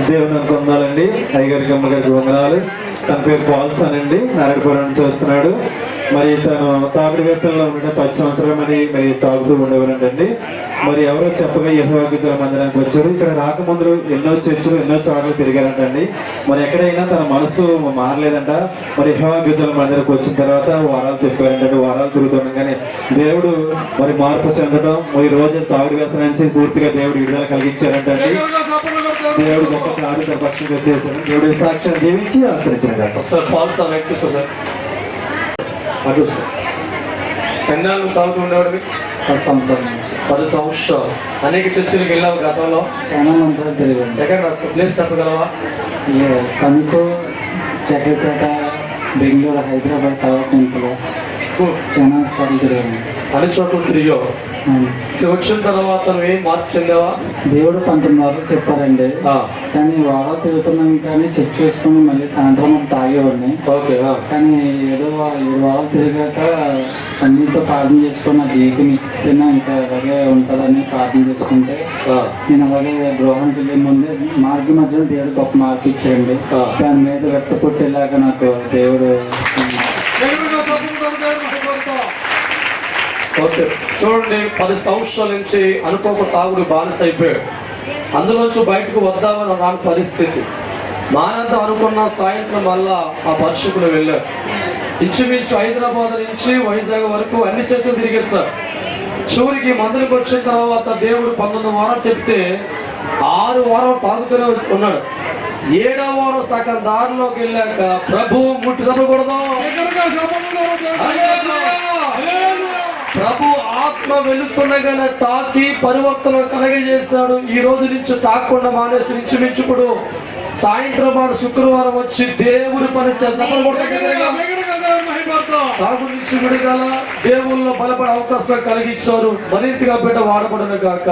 దేవుని వందనాలండి. అయ్యగారికి అమ్మగారికి వందనాలు. తన పేరు పాల్స్ అనండి, నారాయణపురం నుంచి వస్తున్నాడు. మరి తను తాగుడు వ్యసనంలో ఉండే 10 సంవత్సరాలు మరి తాగుతూ ఉండేవారంటండి. మరి ఎవరో చెప్పగా యెహోవా గిద్దల మందిరానికి వచ్చారు. ఇక్కడ రాకముందు ఎన్నో చర్చలు ఎన్నో సార్లు తిరిగారంటండి. మరి ఎక్కడైనా తన మనసు మారలేదంట. మరి యెహోవా గిద్దల మందిరానికి వచ్చిన తర్వాత వారాలు చెప్పారంటండి. వారాలు తిరుగుతుండగానే దేవుడు మరి మార్పు చెందడం, మరి రోజు తాగుడు వ్యసనాన్ని పూర్తిగా దేవుడు విడుదల కలిగించారంటండి. దేవుడు గొప్ప కార్య పక్షంగా చేశారు. దేవుడి సాక్ష్యాన్ని దీవించి ఆశ్రయించారు. సార్ పాల్స్ సార్ అటు సార్ ఎన్నాళ్ళు తాగుతూ ఉండేవాడివి? 10 సంవత్సరాలు. 10 సంవత్సరాలు. అనేక చర్చలకు వెళ్ళావు గతంలో? చాలా మంది తెలియదు. ఎక్కడ ప్లేస్ చెప్పగలవా? కనుకో, చక్రపేట, బెంగళూరు, హైదరాబాద్, టవర్లో చాలా సార్లు తిరిగాను. అన్ని చోట్ల తిరిగావు. వచ్చిన తర్వాత నువ్వేం మార్పు చెందావా? దేవుడు 19 చెప్పారండి. కానీ వారాలు తిరుగుతున్నాం కానీ చెక్ చేసుకుని మళ్ళీ సాయంత్రం తాగేవాడిని. ఓకే. కానీ ఏదో 7 వారాలు తిరిగాక అన్నింటితో ప్రార్థన చేసుకుని నా జీవితం ఇస్తున్నా ఇంకా అలాగే ఉంటుందని ప్రార్థన చేసుకుంటే నేను అలాగే గృహానికి వెళ్ళే ముందే మార్గ మధ్యలో దేవుడు గొప్ప మార్పు ఇచ్చాడండి. దాని మీద వెట్టపుట్టేలాగా నాకు దేవుడు. ఓకే, చూడండి, 10 సంవత్సరాల నుంచి అనుకోక తాగుడు బానిస అయిపోయాడు. అందులోంచి బయటకు వద్దామని రాని పరిస్థితి. మానంతా అనుకున్న సాయంత్రం వల్ల ఆ పరిశుకులు వెళ్ళారు. ఇంచుమించు హైదరాబాద్ నుంచి వైజాగ్ వరకు అన్ని చర్చలు తిరిగేస్తారు. చివరికి మందిరికి వచ్చిన తర్వాత దేవుడు 19 వారాలు చెప్తే 6 వారాలు తాగుతూనే ఉన్నాడు. 7వ వారం సగం దారిలోకి వెళ్ళాక ప్రభు ముట్టి తప్పకూడదు. ప్రభు ఆత్మ వెళుతుండగానే తాకి పరివర్తన కలగజేశాడు. ఈ రోజు నుంచి తాకుండా మానేసి ఇంచుమించుకుడు సాయంత్రం పాటు శుక్రవారం వచ్చి దేవుడి పని తాగు నుంచి విడుదల, దేవుళ్ళలో బలపడే అవకాశం కలిగించారు. మరింతగా బిడ్డ వాడబడిన గాక.